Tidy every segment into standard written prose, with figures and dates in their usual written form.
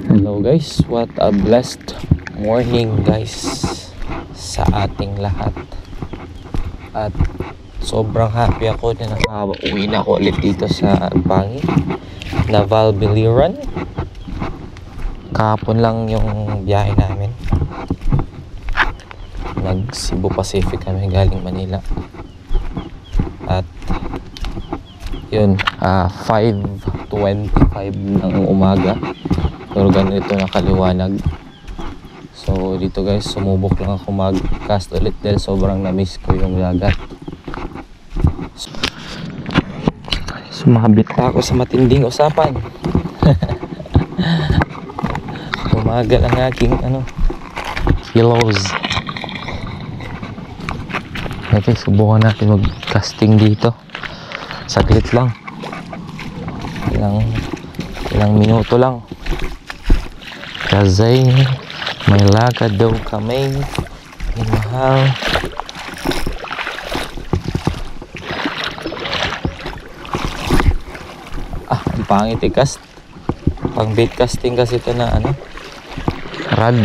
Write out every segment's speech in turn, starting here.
Hello guys, what a blessed morning guys sa ating lahat. At sobrang happy ako na nakauwi na ako ulit dito sa Albangi, Naval Biliran. Kahapon lang yung biyahe namin. Nag Cebu Pacific kami galing Manila. At yun, 5:25 ng umaga. Pero ganito nakaliwanag. So dito guys, sumubok lang ako mag-cast ulit dahil sobrang na-miss ko yung dagat. Sumabit pa ako sa matinding usapan. Umaga ang aking kilos. Okay, subukan natin mag-casting dito. Saglit lang. Ilang minuto lang. Kasi may lakad daw kami. Mahal. Ang pangit i-cast. Pang bait casting kasi ito na rad.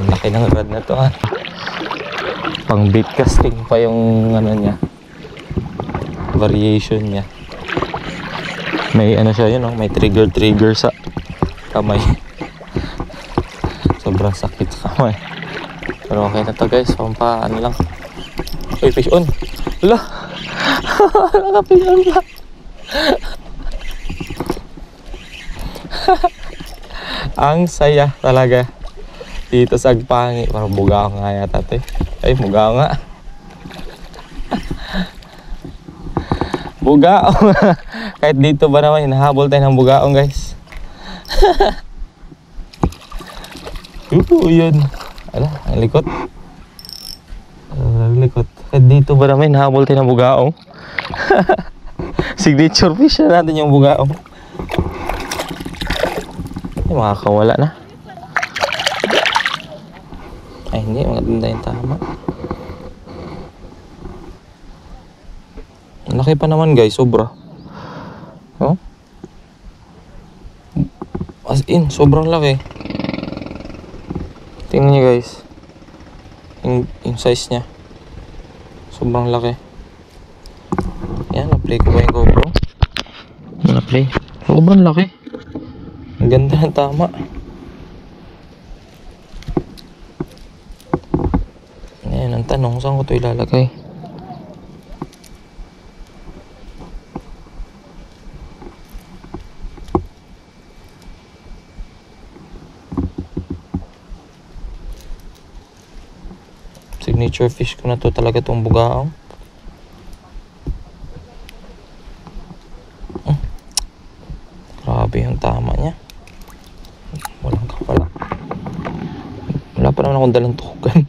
Laki ng rad na to pang bait casting pa yung niya, variation niya. May siya yun, may trigger sa kamay. Sobrang sakit sa kamay. Pero okay na to guys, pampa lang. Uy, fish on. Wala. Naka-fish on lang. Ang saya talaga dito sa Agpangi. Parang bugao nga yata ito eh. Ay, bugao nga. Bugao. Kahit dito ba naman, hinahabol tayo ng bugaong guys. Yun. Ala, ang likot. Likot. Kahit dito ba naman, hinahabol tayo ng bugaong. Signature fish na natin yung bugaong. Ay, makakawala na. Ay, hindi. Maganda yung tama. Laki pa naman guys, sobra. Oh? As in, sobrang laki. Tingnan nyo guys. Yung size niya. Sobrang laki. Yan, na-play ko ba yung GoPro? Na-play. Sobrang laki. Ang ganda ng tama. Ngayon, ang tanong, saan ko ito ilalagay? Signature fish ko na to talaga itong bugaong. Grabe yung tama niya. Walang kapala. Wala pa naman akong dalang tukan.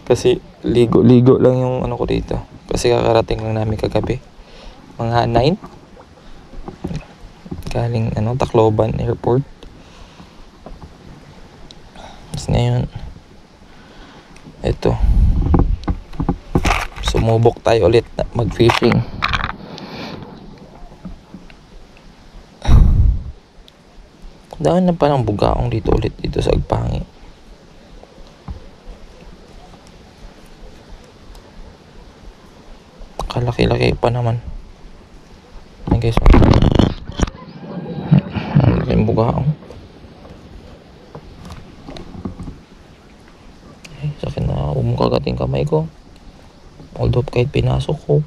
Kasi ligo lang yung ko dito. Kasi kakarating lang namin kagabi. Mga 9. Galing Tacloban Airport. Tapos ngayon ito, sumubok tayo ulit na mag-fishing. Dahil na parang bugaong dito ulit dito sa Agpangi. Kalaki-laki pa naman. Ayan guys, ang laking bugaong. Sa akin na umukag ating kamay ko. Although kahit pinasok ko,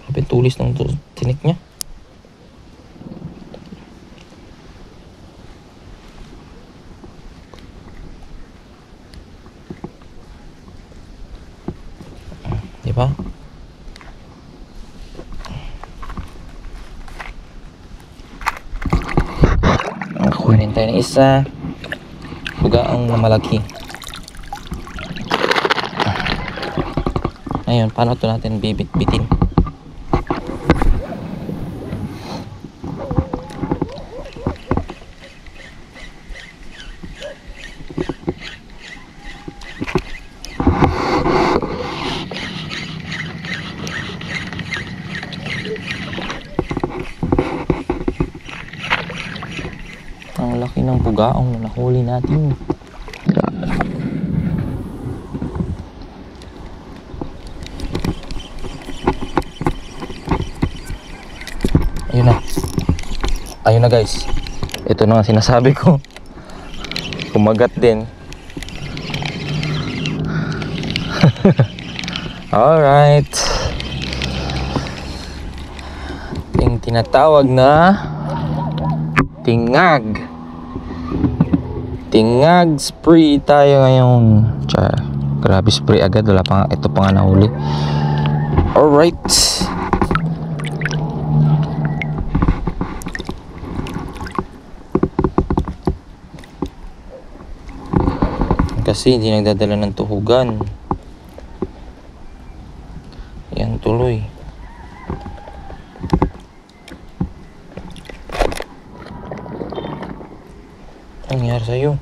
grabe tulis ng tinik niya. Diba? Kunin tayo ng isa. Bugaong na malaki. Ngayon, paano ito natin bibit-bitin? Ang laki ng pugaong na nahuli natin. Ayun na. Ayun na guys. Ito na nga sinasabi ko. Kumagat din. Alright. Yung tinatawag na tingag. Tingag spree tayo ngayon. Char. Grabe spree agad. Wala pa nga. Ito pa nga nahuli. Alright. Kasi hindi nagdadala ng tuhugan. Yan tuloy. Ano nangyari sa'yo?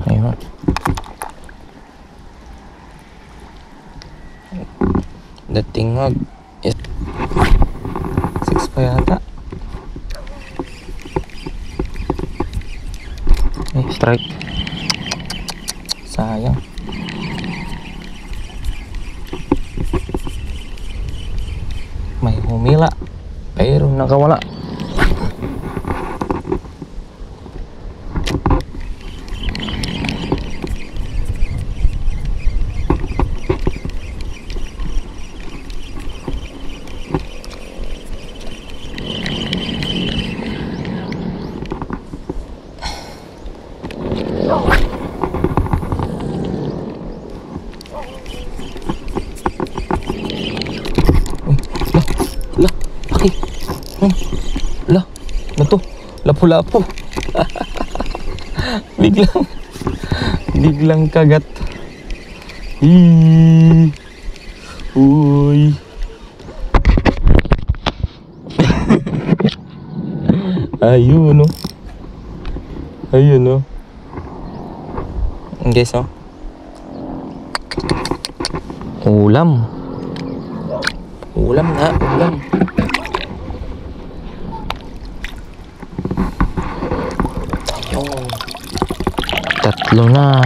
Ayun. Datingag. 6 pa yata. Strike. Sayang. May humila pero nakawala. Lah, ano to? Lapu-lapu. Biglang kagat. Uy. Ayun, no. Ayun, no. Guys, oh. Ulam. Ulam na, ulam. Tatlo na.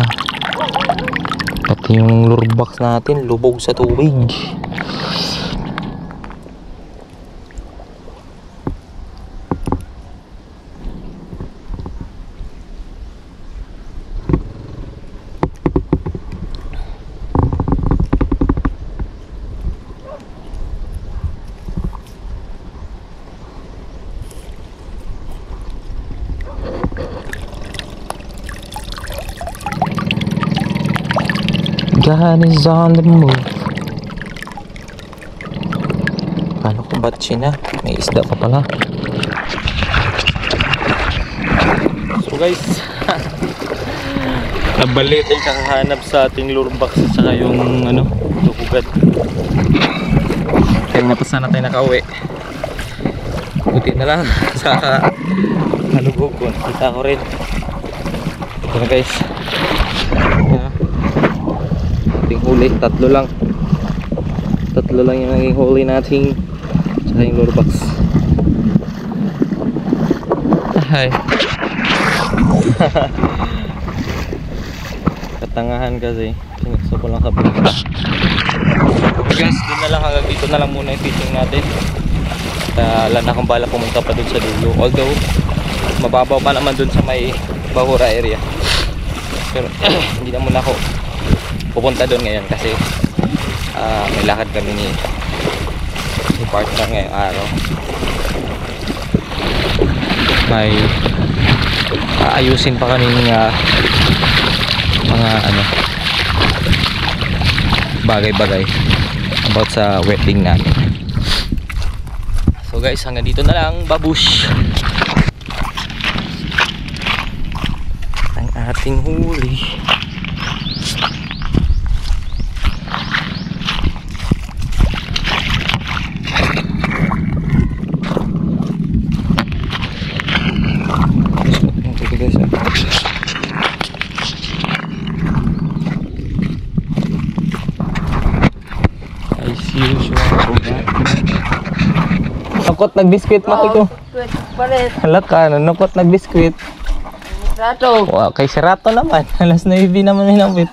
Pati yung lurbox natin lubog sa tubig. God is on the move. Paano ko ba't siya na? May isda pa pala. So guys, nabalit ay kakahanap sa ating lurbox at saka yung ano, tukugat. Kaya nga pa sana tayo nakauwi. Buti na lang sa halugog ko. Kita ko rin. Ito na guys. Huli, tatlo lang yung naging huli nating sa yung lure box. Hi. Katangahan kasi sinukso ko lang sa vlog. Guys, doon na lang, hanggang dito na lang muna yung fishing natin. Wala na akong bala pumunta pa dun sa dulo, although mababaw pa naman dun sa may Bahura area, pero hindi na muna ako pupunta doon ngayon kasi may lakad kami ni partner ngayong araw. May aayusin pa kami mga ano bagay-bagay about sa wedding namin. So guys, hanggang dito na lang. Babush ang ating huli. Takot nag-biscuit mahal ko. Palit. Hala ka, nanukot na biskwit. Rato. Wow, kay si Rato naman. Alas 9 naman hinapit.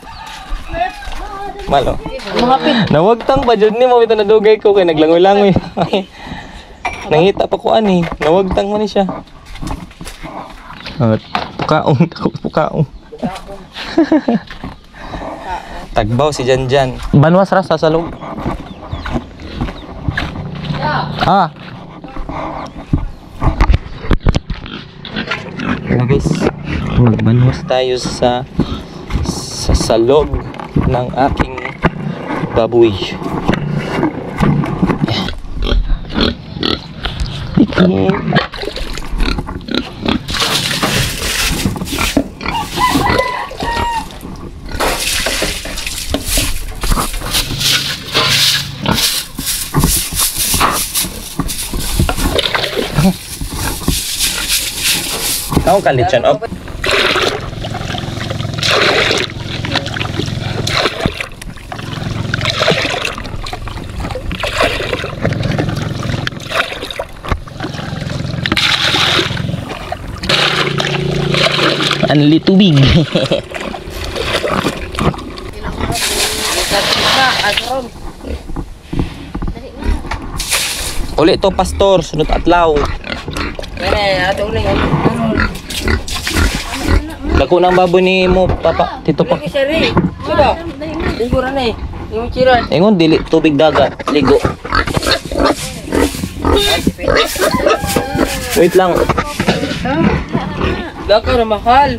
Malo. Mahapit. Nawagtang pa dyan ni mo. Ito nadugay ko kay naglangoy-langoy. Nangita pa ko ani. Nawagtang man ni siya. Pukaong. Pukaong. Tagbaw si Janjan. Banwas rasa sa loob. Ah. Ayan guys, magbanwas tayo sa salog ng aking baboy. Ayan. Ako kalit yan, op. Anli tubig. Uli to pastor, sunod atlaw. Ato uling. Dako ng baboy ni mo, papa, tito pa. Sari. Sudah. Lingkuran ni. Yung ciran. Ingon dili tubig dagat, ligo. Wait lang. Dako na mahal.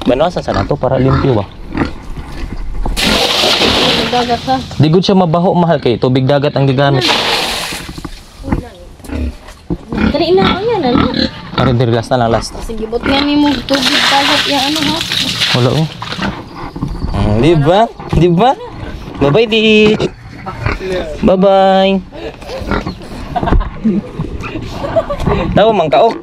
Banawasan sa nato para limpyo ba? Dagat ha. Di gud siya mabaho mahal kay tubig dagat ang gigamit. Dali na ako yan ano. Ari diri last na lang last. Sige bot nga ni mo tubig dagat yang ano ha. Wala oh. Di ba? Di ba? Bye-bye di. Bye-bye. Daw man ka oh.